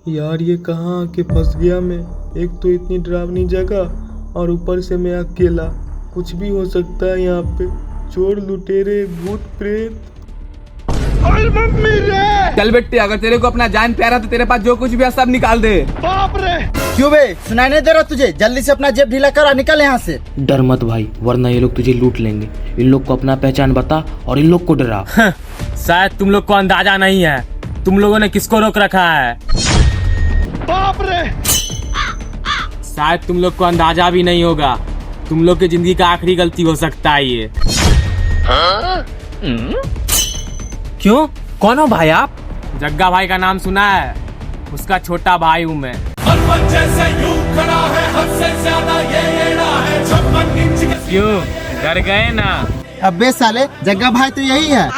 यार ये कहाँ आके फंस गया मैं। एक तो इतनी डरावनी जगह और ऊपर से मैं अकेला। कुछ भी हो सकता है यहाँ पे। चोर लुटेरे भूत प्रेत। चल बेटे, अगर तेरे को अपना जान प्यारा तो तेरे पास जो कुछ भी है सब निकाल दे। बाप रे! क्यों बे, सुनाई नहीं दे रहा तुझे? जल्दी से अपना जेब ढीला कर और निकल यहाँ से। डर मत भाई, वरना ये लोग तुझे लूट लेंगे। इन लोग को अपना पहचान बता और इन लोग को डरा। शायद तुम लोग को अंदाजा नहीं है तुम लोगों ने किसको रोक रखा है। बाप रे! शायद तुम लोग को अंदाजा भी नहीं होगा। तुम लोग की जिंदगी का आखिरी गलती हो सकता है ये। क्यों? कौन हो भाई आप? जग्गा भाई का नाम सुना है? उसका छोटा भाई हूँ मैं। क्यों डर गए ना? अबे साले, जग्गा भाई तो यही है।